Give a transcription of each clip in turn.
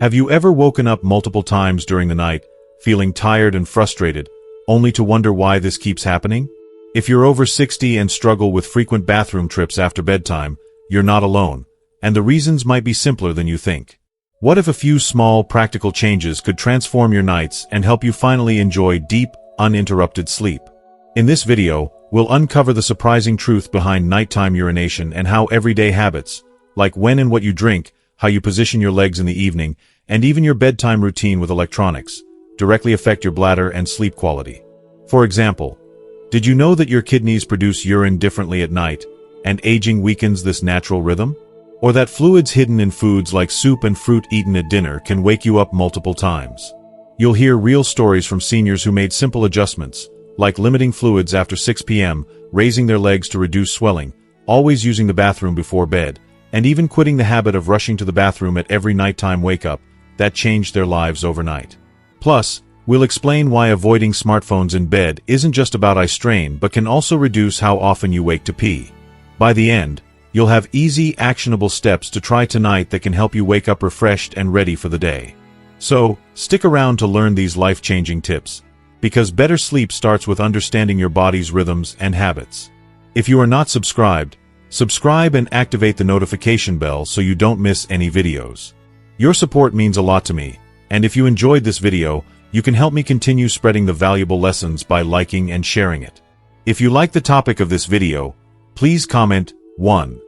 Have you ever woken up multiple times during the night, feeling tired and frustrated, only to wonder why this keeps happening? If you're over 60 and struggle with frequent bathroom trips after bedtime, you're not alone, and the reasons might be simpler than you think. What if a few small, practical changes could transform your nights and help you finally enjoy deep, uninterrupted sleep? In this video, we'll uncover the surprising truth behind nighttime urination and how everyday habits, like when and what you drink, how you position your legs in the evening, and even your bedtime routine with electronics, directly affect your bladder and sleep quality. For example, did you know that your kidneys produce urine differently at night, and aging weakens this natural rhythm? Or that fluids hidden in foods like soup and fruit eaten at dinner can wake you up multiple times? You'll hear real stories from seniors who made simple adjustments, like limiting fluids after 6 p.m., raising their legs to reduce swelling, always using the bathroom before bed, and even quitting the habit of rushing to the bathroom at every nighttime wake-up that changed their lives overnight. Plus, we'll explain why avoiding smartphones in bed isn't just about eye strain but can also reduce how often you wake to pee. By the end, you'll have easy, actionable steps to try tonight that can help you wake up refreshed and ready for the day. So, stick around to learn these life-changing tips, because better sleep starts with understanding your body's rhythms and habits. If you are not subscribed, subscribe and activate the notification bell so you don't miss any videos. Your support means a lot to me, and if you enjoyed this video, you can help me continue spreading the valuable lessons by liking and sharing it. If you like the topic of this video, please comment 1.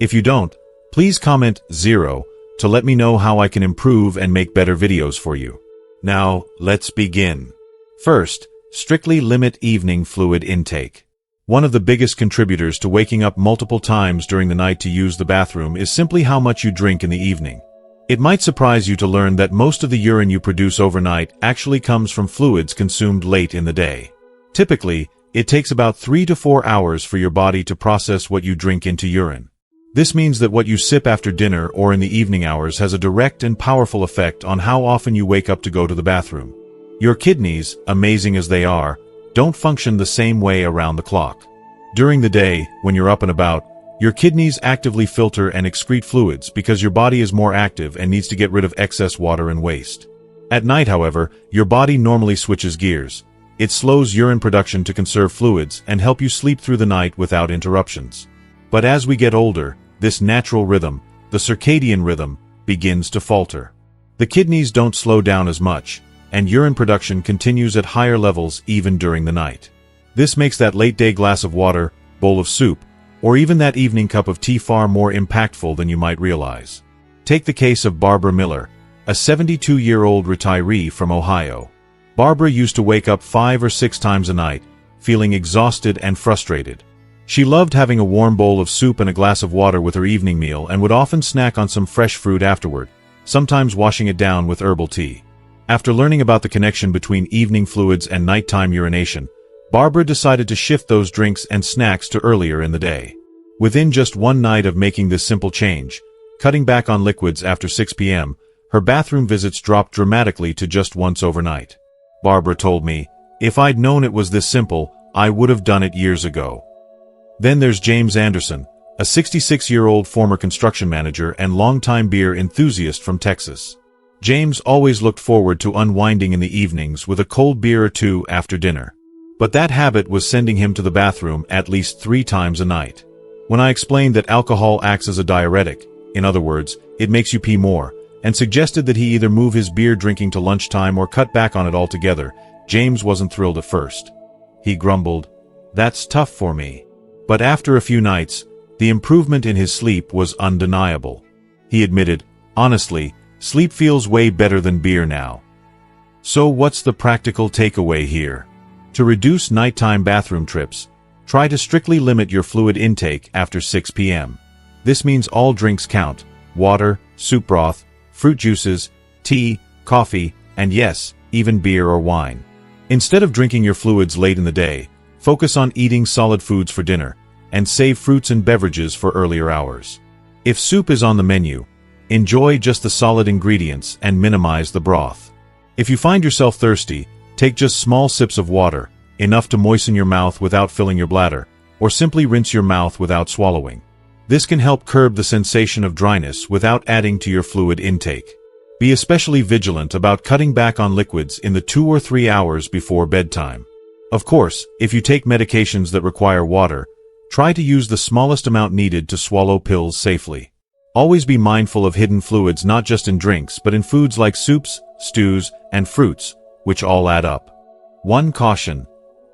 If you don't, please comment 0 to let me know how I can improve and make better videos for you. Now, let's begin. First, strictly limit evening fluid intake. One of the biggest contributors to waking up multiple times during the night to use the bathroom is simply how much you drink in the evening. It might surprise you to learn that most of the urine you produce overnight actually comes from fluids consumed late in the day. Typically, it takes about 3 to 4 hours for your body to process what you drink into urine. This means that what you sip after dinner or in the evening hours has a direct and powerful effect on how often you wake up to go to the bathroom. Your kidneys, amazing as they are, don't function the same way around the clock. During the day, when you're up and about, your kidneys actively filter and excrete fluids because your body is more active and needs to get rid of excess water and waste. At night, however, your body normally switches gears. It slows urine production to conserve fluids and help you sleep through the night without interruptions. But as we get older, this natural rhythm, the circadian rhythm, begins to falter. The kidneys don't slow down as much, and urine production continues at higher levels even during the night. This makes that late-day glass of water, bowl of soup, or even that evening cup of tea far more impactful than you might realize. Take the case of Barbara Miller, a 72-year-old retiree from Ohio. Barbara used to wake up 5 or 6 times a night, feeling exhausted and frustrated. She loved having a warm bowl of soup and a glass of water with her evening meal and would often snack on some fresh fruit afterward, sometimes washing it down with herbal tea. After learning about the connection between evening fluids and nighttime urination, Barbara decided to shift those drinks and snacks to earlier in the day. Within just one night of making this simple change, cutting back on liquids after 6 p.m., her bathroom visits dropped dramatically to just once overnight. Barbara told me, "If I'd known it was this simple, I would have done it years ago." Then there's James Anderson, a 66-year-old former construction manager and longtime beer enthusiast from Texas. James always looked forward to unwinding in the evenings with a cold beer or two after dinner. But that habit was sending him to the bathroom at least 3 times a night. When I explained that alcohol acts as a diuretic, in other words, it makes you pee more, and suggested that he either move his beer drinking to lunchtime or cut back on it altogether, James wasn't thrilled at first. He grumbled, "That's tough for me." But after a few nights, the improvement in his sleep was undeniable. He admitted, "Honestly, sleep feels way better than beer now." So what's the practical takeaway here? To reduce nighttime bathroom trips, try to strictly limit your fluid intake after 6 p.m. This means all drinks count: water, soup broth, fruit juices, tea, coffee, and yes, even beer or wine. Instead of drinking your fluids late in the day, focus on eating solid foods for dinner, and save fruits and beverages for earlier hours. If soup is on the menu, enjoy just the solid ingredients and minimize the broth. If you find yourself thirsty, take just small sips of water, enough to moisten your mouth without filling your bladder, or simply rinse your mouth without swallowing. This can help curb the sensation of dryness without adding to your fluid intake. Be especially vigilant about cutting back on liquids in the 2 or 3 hours before bedtime. Of course, if you take medications that require water, try to use the smallest amount needed to swallow pills safely. Always be mindful of hidden fluids not just in drinks but in foods like soups, stews, and fruits, which all add up. One caution: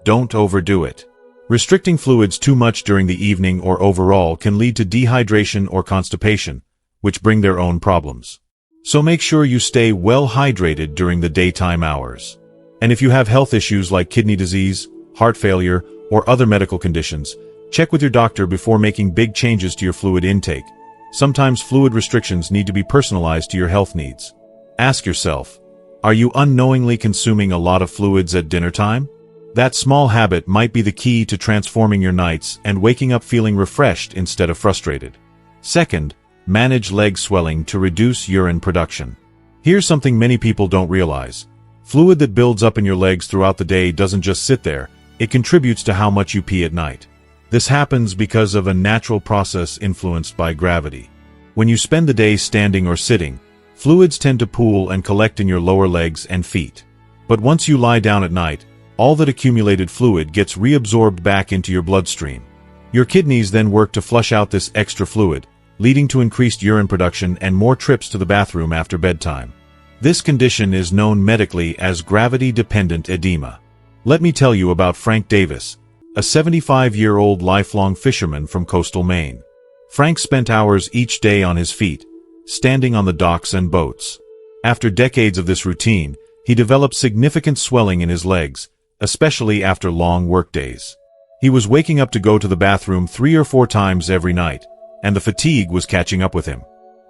don't overdo it. Restricting fluids too much during the evening or overall can lead to dehydration or constipation, which bring their own problems. So make sure you stay well hydrated during the daytime hours. And if you have health issues like kidney disease, heart failure, or other medical conditions, check with your doctor before making big changes to your fluid intake. Sometimes fluid restrictions need to be personalized to your health needs. Ask yourself, are you unknowingly consuming a lot of fluids at dinner time? That small habit might be the key to transforming your nights and waking up feeling refreshed instead of frustrated. Second, manage leg swelling to reduce urine production. Here's something many people don't realize. Fluid that builds up in your legs throughout the day doesn't just sit there, it contributes to how much you pee at night. This happens because of a natural process influenced by gravity. When you spend the day standing or sitting, fluids tend to pool and collect in your lower legs and feet. But once you lie down at night, all that accumulated fluid gets reabsorbed back into your bloodstream. Your kidneys then work to flush out this extra fluid, leading to increased urine production and more trips to the bathroom after bedtime. This condition is known medically as gravity-dependent edema. Let me tell you about Frank Davis, a 75-year-old lifelong fisherman from coastal Maine. Frank spent hours each day on his feet, standing on the docks and boats. After decades of this routine, he developed significant swelling in his legs, especially after long workdays. He was waking up to go to the bathroom 3 or 4 times every night, and the fatigue was catching up with him.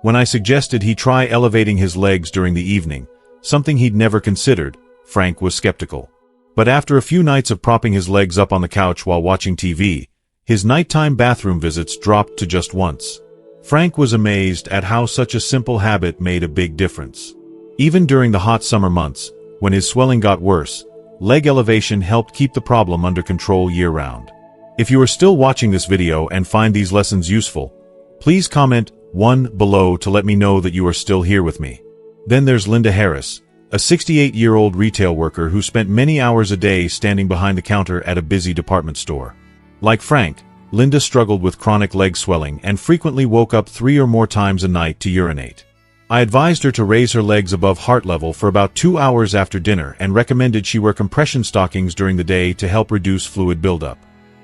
When I suggested he try elevating his legs during the evening, something he'd never considered, Frank was skeptical. But after a few nights of propping his legs up on the couch while watching TV, his nighttime bathroom visits dropped to just once. Frank was amazed at how such a simple habit made a big difference. Even during the hot summer months, when his swelling got worse, leg elevation helped keep the problem under control year-round. If you are still watching this video and find these lessons useful, please comment 1 below to let me know that you are still here with me. Then there's Linda Harris, a 68-year-old retail worker who spent many hours a day standing behind the counter at a busy department store. Like Frank, Linda struggled with chronic leg swelling and frequently woke up 3 or more times a night to urinate. I advised her to raise her legs above heart level for about 2 hours after dinner and recommended she wear compression stockings during the day to help reduce fluid buildup.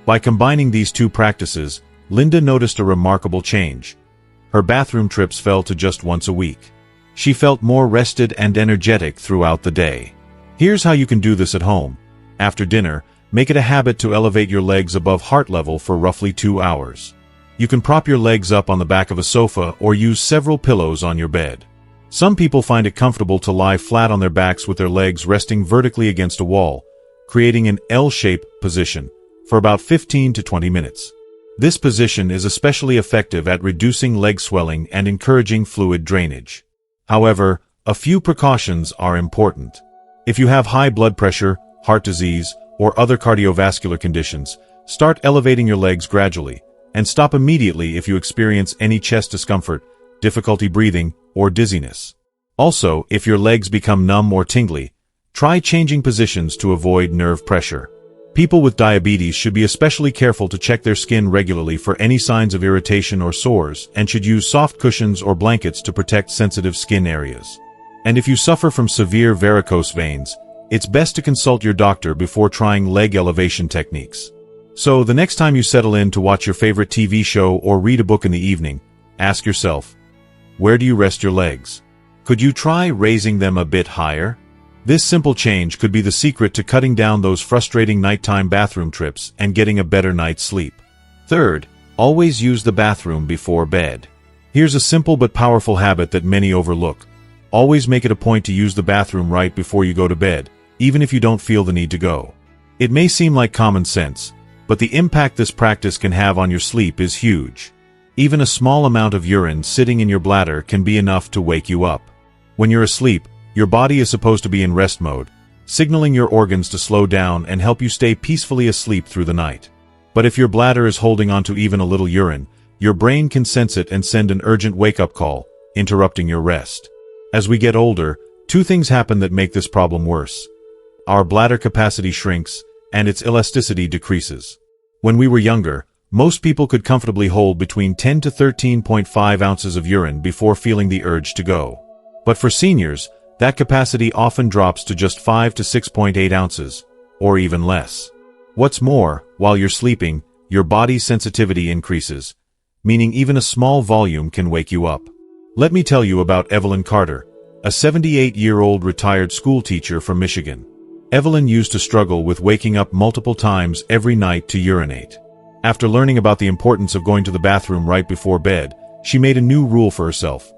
By combining these 2 practices, Linda noticed a remarkable change. Her bathroom trips fell to just once a week. She felt more rested and energetic throughout the day. Here's how you can do this at home. After dinner, make it a habit to elevate your legs above heart level for roughly 2 hours. You can prop your legs up on the back of a sofa or use several pillows on your bed. Some people find it comfortable to lie flat on their backs with their legs resting vertically against a wall, creating an L-shaped position, for about 15 to 20 minutes. This position is especially effective at reducing leg swelling and encouraging fluid drainage. However, a few precautions are important. If you have high blood pressure, heart disease, or other cardiovascular conditions, start elevating your legs gradually, and stop immediately if you experience any chest discomfort, difficulty breathing, or dizziness. Also, if your legs become numb or tingly, try changing positions to avoid nerve pressure. People with diabetes should be especially careful to check their skin regularly for any signs of irritation or sores and should use soft cushions or blankets to protect sensitive skin areas. And if you suffer from severe varicose veins, it's best to consult your doctor before trying leg elevation techniques. So, the next time you settle in to watch your favorite TV show or read a book in the evening, ask yourself, where do you rest your legs? Could you try raising them a bit higher? This simple change could be the secret to cutting down those frustrating nighttime bathroom trips and getting a better night's sleep. Third, always use the bathroom before bed. Here's a simple but powerful habit that many overlook. Always make it a point to use the bathroom right before you go to bed, even if you don't feel the need to go. It may seem like common sense, but the impact this practice can have on your sleep is huge. Even a small amount of urine sitting in your bladder can be enough to wake you up. When you're asleep, your body is supposed to be in rest mode, signaling your organs to slow down and help you stay peacefully asleep through the night. But if your bladder is holding onto even a little urine, your brain can sense it and send an urgent wake-up call, interrupting your rest. As we get older, two things happen that make this problem worse. Our bladder capacity shrinks, and its elasticity decreases. When we were younger, most people could comfortably hold between 10 to 13.5 ounces of urine before feeling the urge to go. But for seniors, that capacity often drops to just 5 to 6.8 ounces, or even less. What's more, while you're sleeping, your body's sensitivity increases, meaning even a small volume can wake you up. Let me tell you about Evelyn Carter, a 78-year-old retired school teacher from Michigan. Evelyn used to struggle with waking up multiple times every night to urinate. After learning about the importance of going to the bathroom right before bed, she made a new rule for herself.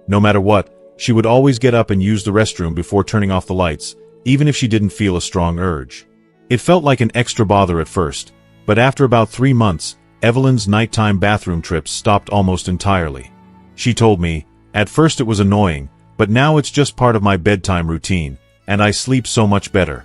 No matter what, she would always get up and use the restroom before turning off the lights, even if she didn't feel a strong urge. It felt like an extra bother at first, but after about 3 months, Evelyn's nighttime bathroom trips stopped almost entirely. She told me, "At first it was annoying, but now it's just part of my bedtime routine, and I sleep so much better."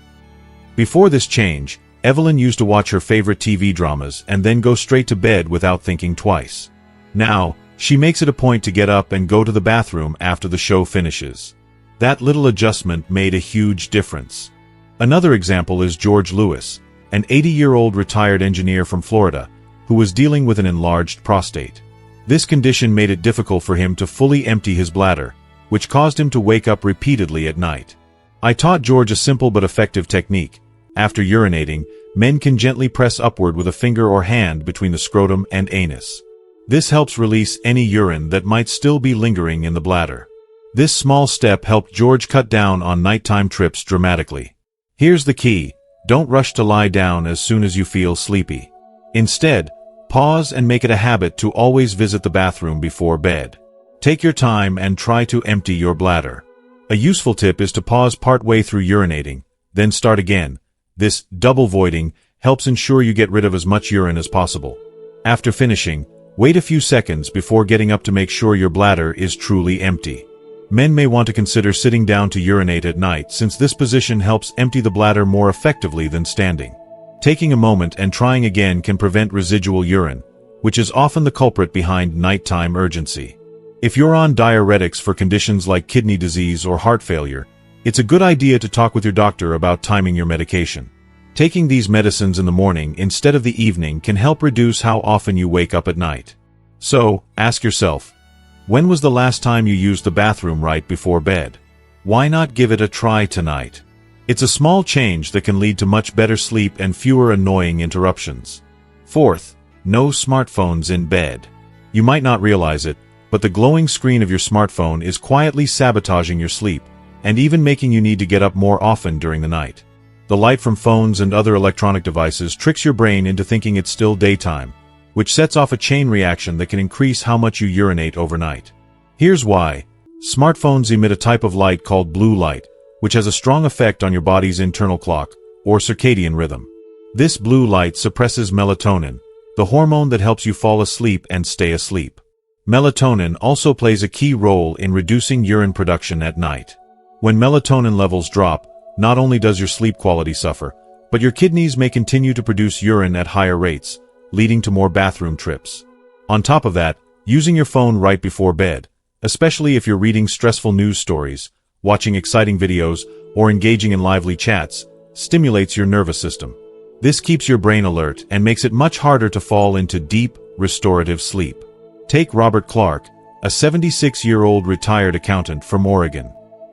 Before this change, Evelyn used to watch her favorite TV dramas and then go straight to bed without thinking twice. Now, she makes it a point to get up and go to the bathroom after the show finishes. That little adjustment made a huge difference. Another example is George Lewis, an 80-year-old retired engineer from Florida, who was dealing with an enlarged prostate. This condition made it difficult for him to fully empty his bladder, which caused him to wake up repeatedly at night. I taught George a simple but effective technique. After urinating, men can gently press upward with a finger or hand between the scrotum and anus. This helps release any urine that might still be lingering in the bladder. This small step helped George cut down on nighttime trips dramatically. Here's the key: don't rush to lie down as soon as you feel sleepy. Instead, pause and make it a habit to always visit the bathroom before bed. Take your time and try to empty your bladder. A useful tip is to pause partway through urinating, then start again. This double voiding helps ensure you get rid of as much urine as possible. After finishing, wait a few seconds before getting up to make sure your bladder is truly empty. Men may want to consider sitting down to urinate at night, since this position helps empty the bladder more effectively than standing. Taking a moment and trying again can prevent residual urine, which is often the culprit behind nighttime urgency. If you're on diuretics for conditions like kidney disease or heart failure, it's a good idea to talk with your doctor about timing your medication. Taking these medicines in the morning instead of the evening can help reduce how often you wake up at night. So, ask yourself, when was the last time you used the bathroom right before bed? Why not give it a try tonight? It's a small change that can lead to much better sleep and fewer annoying interruptions. Fourth, no smartphones in bed. You might not realize it, but the glowing screen of your smartphone is quietly sabotaging your sleep, and even making you need to get up more often during the night. The light from phones and other electronic devices tricks your brain into thinking it's still daytime, which sets off a chain reaction that can increase how much you urinate overnight. Here's why. Smartphones emit a type of light called blue light, which has a strong effect on your body's internal clock, or circadian rhythm. This blue light suppresses melatonin, the hormone that helps you fall asleep and stay asleep. Melatonin also plays a key role in reducing urine production at night. When melatonin levels drop, not only does your sleep quality suffer, but your kidneys may continue to produce urine at higher rates, leading to more bathroom trips. On top of that, using your phone right before bed, especially if you're reading stressful news stories, watching exciting videos, or engaging in lively chats, stimulates your nervous system. This keeps your brain alert and makes it much harder to fall into deep, restorative sleep. Take Robert Clark, a 76-year-old retired accountant from Oregon.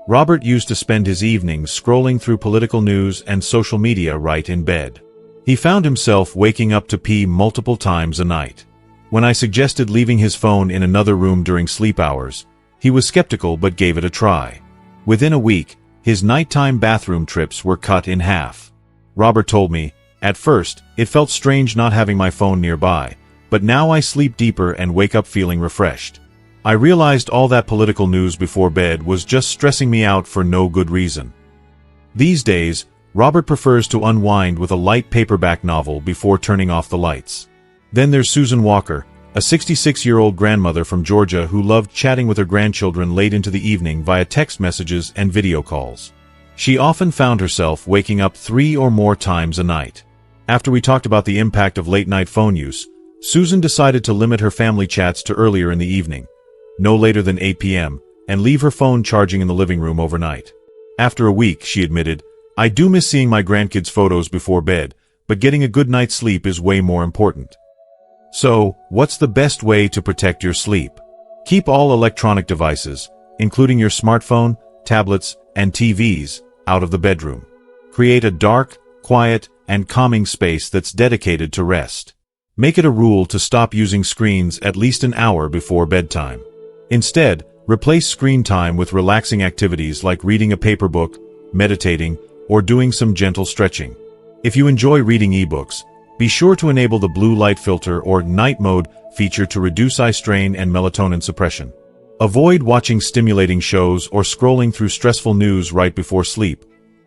Robert used to spend his evenings scrolling through political news and social media right in bed. He found himself waking up to pee multiple times a night. When I suggested leaving his phone in another room during sleep hours, he was skeptical but gave it a try. Within a week, his nighttime bathroom trips were cut in half. Robert told me, "At first, it felt strange not having my phone nearby, but now I sleep deeper and wake up feeling refreshed. I realized all that political news before bed was just stressing me out for no good reason." These days, Robert prefers to unwind with a light paperback novel before turning off the lights. Then there's Susan Walker, a 66-year-old grandmother from Georgia who loved chatting with her grandchildren late into the evening via text messages and video calls. She often found herself waking up 3 or more times a night. After we talked about the impact of late-night phone use, Susan decided to limit her family chats to earlier in the evening, no later than 8 p.m., and leave her phone charging in the living room overnight. After a week, she admitted, "I do miss seeing my grandkids' photos before bed, but getting a good night's sleep is way more important." So, what's the best way to protect your sleep? Keep all electronic devices, including your smartphone, tablets, and TVs, out of the bedroom. Create a dark, quiet, and calming space that's dedicated to rest. Make it a rule to stop using screens at least an hour before bedtime. Instead, replace screen time with relaxing activities like reading a paper book, meditating, or doing some gentle stretching. If you enjoy reading ebooks, be sure to enable the blue light filter or night mode feature to reduce eye strain and melatonin suppression. Avoid watching stimulating shows or scrolling through stressful news right before sleep,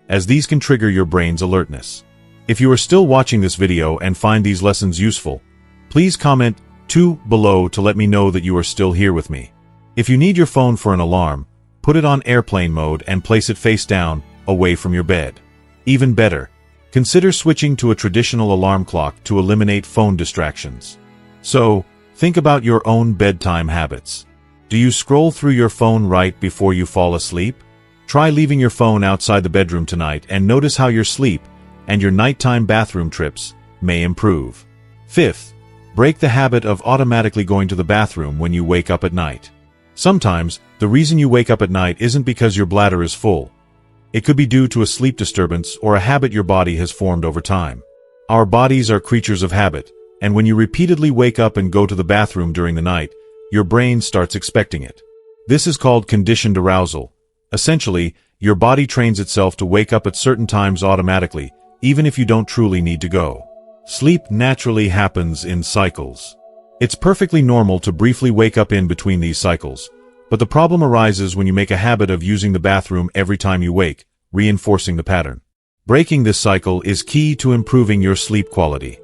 as these can trigger your brain's alertness. If you are still watching this video and find these lessons useful, please comment 2 below to let me know that you are still here with me. If you need your phone for an alarm, put it on airplane mode and place it face down, away from your bed. Even better, consider switching to a traditional alarm clock to eliminate phone distractions. So, think about your own bedtime habits. Do you scroll through your phone right before you fall asleep? Try leaving your phone outside the bedroom tonight and notice how your sleep and your nighttime bathroom trips may improve. Fifth, break the habit of automatically going to the bathroom when you wake up at night. Sometimes, the reason you wake up at night isn't because your bladder is full. It could be due to a sleep disturbance or a habit your body has formed over time. Our bodies are creatures of habit, and when you repeatedly wake up and go to the bathroom during the night, your brain starts expecting it. This is called conditioned arousal. Essentially, your body trains itself to wake up at certain times automatically, even if you don't truly need to go. Sleep naturally happens in cycles. It's perfectly normal to briefly wake up in between these cycles, but the problem arises when you make a habit of using the bathroom every time you wake, reinforcing the pattern. Breaking this cycle is key to improving your sleep quality.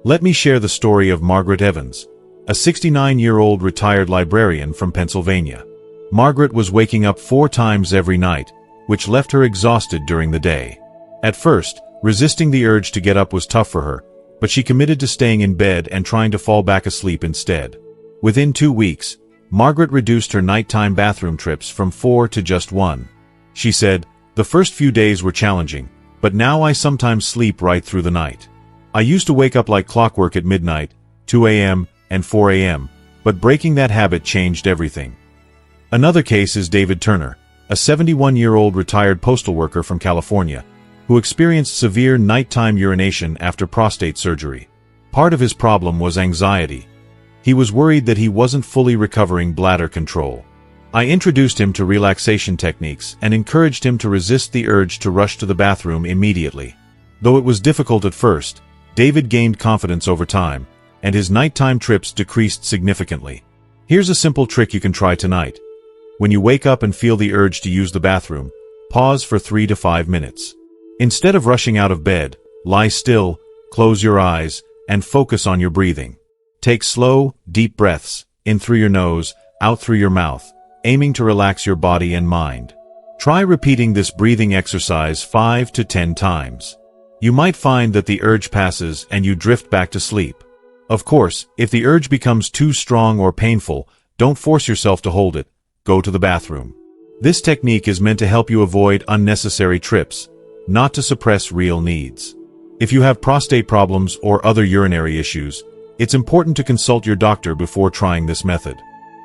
Let me share the story of Margaret Evans, a 69-year-old retired librarian from Pennsylvania. Margaret was waking up 4 times every night, which left her exhausted during the day. At first, resisting the urge to get up was tough for her, but she committed to staying in bed and trying to fall back asleep instead. Within 2 weeks, Margaret reduced her nighttime bathroom trips from 4 to just 1. She said, "The first few days were challenging, but now I sometimes sleep right through the night. I used to wake up like clockwork at midnight, 2 a.m., and 4 a.m., but breaking that habit changed everything." Another case is David Turner, a 71-year-old retired postal worker from California, who experienced severe nighttime urination after prostate surgery. Part of his problem was anxiety. He was worried that he wasn't fully recovering bladder control. I introduced him to relaxation techniques and encouraged him to resist the urge to rush to the bathroom immediately. Though it was difficult at first, David gained confidence over time, and his nighttime trips decreased significantly. Here's a simple trick you can try tonight. When you wake up and feel the urge to use the bathroom, pause for 3 to 5 minutes. Instead of rushing out of bed, lie still, close your eyes, and focus on your breathing. Take slow, deep breaths, in through your nose, out through your mouth, aiming to relax your body and mind. Try repeating this breathing exercise 5 to 10 times. You might find that the urge passes and you drift back to sleep. Of course, if the urge becomes too strong or painful, don't force yourself to hold it. Go to the bathroom. This technique is meant to help you avoid unnecessary trips, not to suppress real needs. If you have prostate problems or other urinary issues, it's important to consult your doctor before trying this method.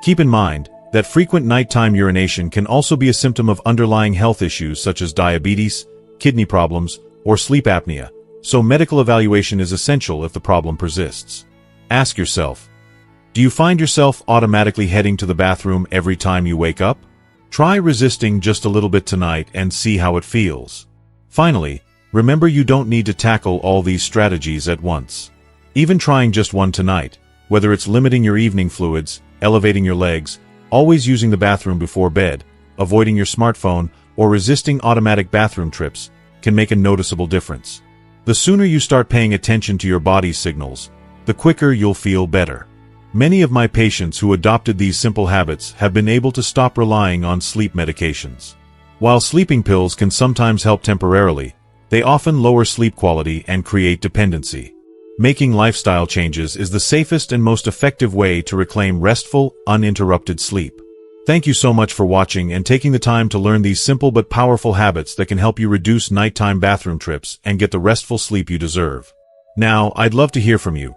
Keep in mind that frequent nighttime urination can also be a symptom of underlying health issues such as diabetes, kidney problems, or sleep apnea, so medical evaluation is essential if the problem persists. Ask yourself, do you find yourself automatically heading to the bathroom every time you wake up? Try resisting just a little bit tonight and see how it feels. Finally, remember you don't need to tackle all these strategies at once. Even trying just one tonight, whether it's limiting your evening fluids, elevating your legs, always using the bathroom before bed, avoiding your smartphone, or resisting automatic bathroom trips, can make a noticeable difference. The sooner you start paying attention to your body's signals, the quicker you'll feel better. Many of my patients who adopted these simple habits have been able to stop relying on sleep medications. While sleeping pills can sometimes help temporarily, they often lower sleep quality and create dependency. Making lifestyle changes is the safest and most effective way to reclaim restful, uninterrupted sleep. Thank you so much for watching and taking the time to learn these simple but powerful habits that can help you reduce nighttime bathroom trips and get the restful sleep you deserve. Now, I'd love to hear from you.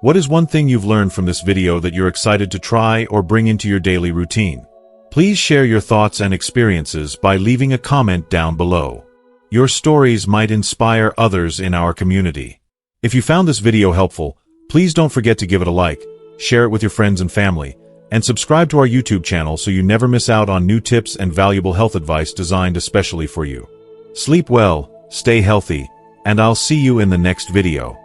What is one thing you've learned from this video that you're excited to try or bring into your daily routine? Please share your thoughts and experiences by leaving a comment down below. Your stories might inspire others in our community. If you found this video helpful, please don't forget to give it a like, share it with your friends and family, and subscribe to our YouTube channel so you never miss out on new tips and valuable health advice designed especially for you. Sleep well, stay healthy, and I'll see you in the next video.